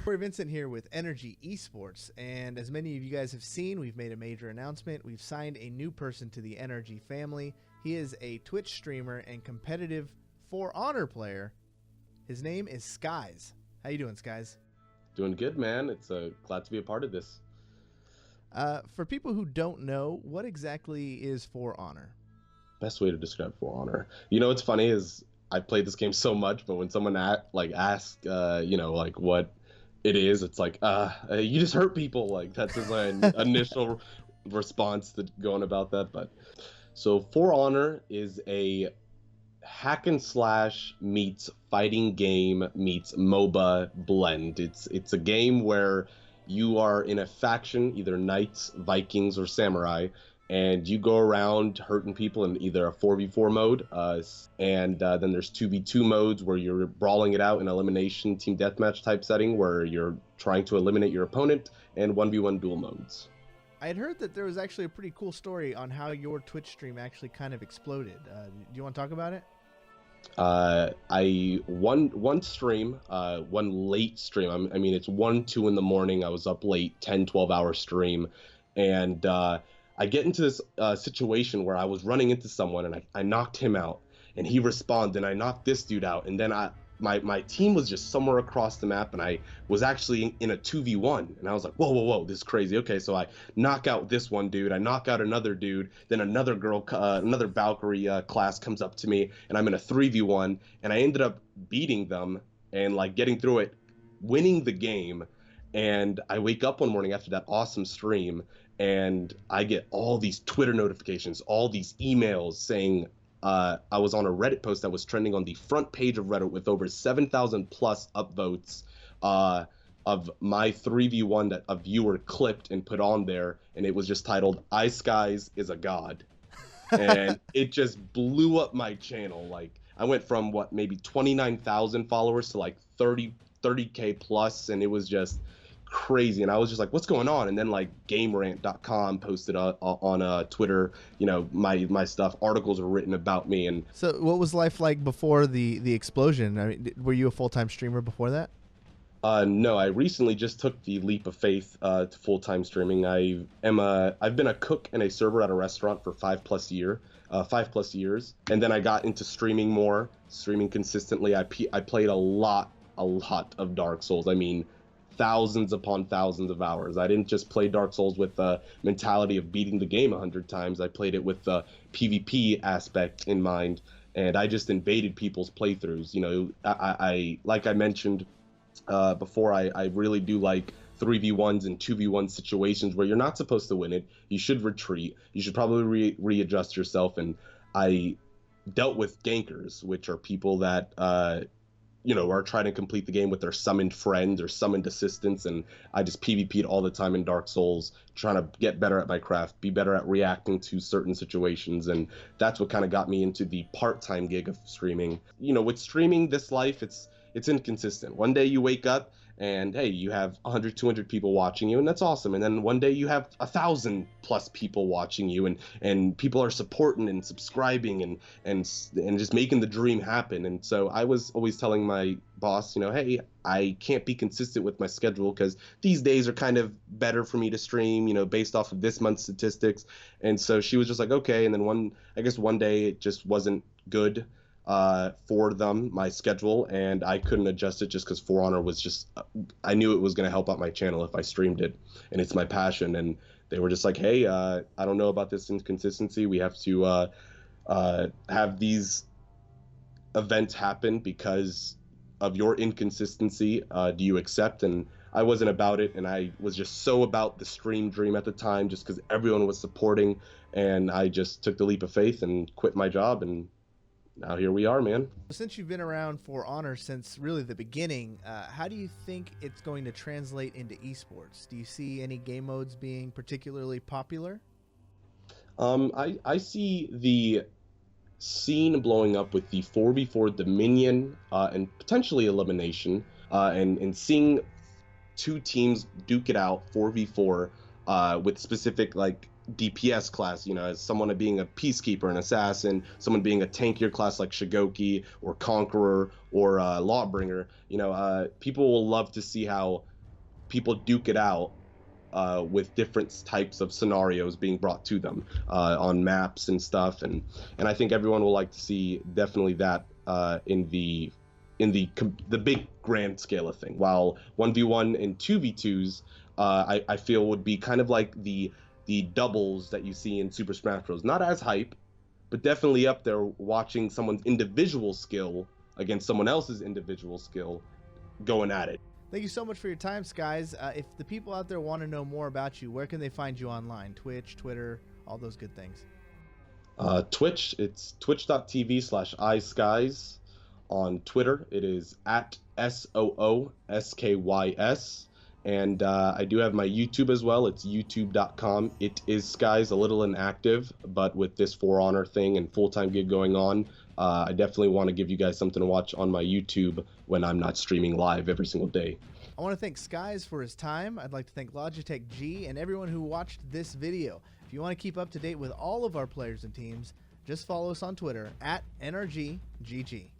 Corey Vincent here with NRG Esports, and as many of you guys have seen, we've made a major announcement. We've signed a new person to the NRG family. He is a Twitch streamer and competitive For Honor player. His name is iSkys. How you doing, iSkys? Doing good, man. It's glad to be a part of this. For people who don't know, what exactly is For Honor? Best way to describe For Honor. You know what's funny is I played this game so much, but when someone asks, what it is, it's like, you just hurt people. Like that's his initial response to going about that. But so For Honor is a hack and slash meets fighting game meets MOBA blend. It's a game where you are in a faction, either knights, Vikings, or samurai, and you go around hurting people in either a 4v4 mode, and then there's 2v2 modes where you're brawling it out in elimination team deathmatch type setting where you're trying to eliminate your opponent, and 1v1 duel modes. I had heard that there was actually a pretty cool story on how your Twitch stream actually kind of exploded. Do you want to talk about it? One stream, one late stream. I mean, it's 1, 2 in the morning. I was up late, 10, 12-hour stream, and I get into this situation where I was running into someone, and I knocked him out, and he respawned, and I knocked this dude out, and then my team was just somewhere across the map, and I was actually in a 2v1, and I was like, whoa, this is crazy. Okay, so I knock out this one dude, I knock out another dude, then another girl, another Valkyrie class comes up to me, and I'm in a 3v1, and I ended up beating them and like getting through it, winning the game. And I wake up one morning after that awesome stream, and I get all these Twitter notifications, all these emails saying I was on a Reddit post that was trending on the front page of Reddit with over 7,000 plus upvotes of my 3v1 that a viewer clipped and put on there, and it was just titled iSkys is a god. And it just blew up my channel. Like I went from maybe 29,000 followers to like 30k plus, and it was just crazy. And I was just like, what's going on? And then like GameRant.com posted on Twitter, my stuff, articles were written about me. And so what was life like before the explosion? I mean, were you a full-time streamer before that? No, I recently just took the leap of faith to full-time streaming. I've been a cook and a server at a restaurant for 5+ years, and then I got into streaming consistently. I played a lot of Dark Souls. I mean, thousands upon thousands of hours. I didn't just play Dark Souls with the mentality of beating the game 100 times. I played it with the PvP aspect in mind, and I just invaded people's playthroughs. I like I mentioned before, I really do like 3v1s and 2v1 situations where you're not supposed to win it. You should retreat. You should probably readjust yourself. And I dealt with gankers, which are people that are trying to complete the game with their summoned friends or summoned assistants, and I just PvP'd all the time in Dark Souls, trying to get better at my craft, be better at reacting to certain situations, and that's what kind of got me into the part-time gig of streaming. With streaming this life, it's inconsistent. One day you wake up and hey, you have 100, 200 people watching you, and that's awesome. And then one day you have 1,000 plus people watching you, and people are supporting and subscribing and just making the dream happen. And so I was always telling my boss, hey, I can't be consistent with my schedule because these days are kind of better for me to stream, based off of this month's statistics. And so she was just like, okay. And then one day it just wasn't good for them, my schedule, and I couldn't adjust it just because For Honor was just, I knew it was going to help out my channel if I streamed it, and it's my passion. And they were just like, hey, I don't know about this inconsistency. We have to have these events happen because of your inconsistency. Do you accept? And I wasn't about it, and I was just so about the stream dream at the time just because everyone was supporting, and I just took the leap of faith and quit my job, and now here we are, man. Since you've been around For Honor since really the beginning, how do you think it's going to translate into esports? Do you see any game modes being particularly popular? I see the scene blowing up with the 4v4 Dominion and potentially elimination, and seeing two teams duke it out 4v4 with specific DPS class, as someone being a peacekeeper, an assassin, someone being a tankier class like Shigoki or Conqueror or Lawbringer. People will love to see how people duke it out with different types of scenarios being brought to them on maps and stuff, and I think everyone will like to see definitely that in the big grand scale of thing. While 1v1 and 2v2s, I feel would be kind of like the doubles that you see in Super Smash Bros. Not as hype, but definitely up there watching someone's individual skill against someone else's individual skill going at it. Thank you so much for your time, Skies. If the people out there want to know more about you, where can they find you online? Twitch, Twitter, all those good things. Twitch, it's twitch.tv/iSkys. On Twitter, it is at SOOSKYS. And I do have my YouTube as well. It's youtube.com. It is Skies, a little inactive, but with this For Honor thing and full-time gig going on, I definitely want to give you guys something to watch on my YouTube when I'm not streaming live every single day. I want to thank Skies for his time. I'd like to thank Logitech G and everyone who watched this video. If you want to keep up to date with all of our players and teams, just follow us on Twitter at NRG GG.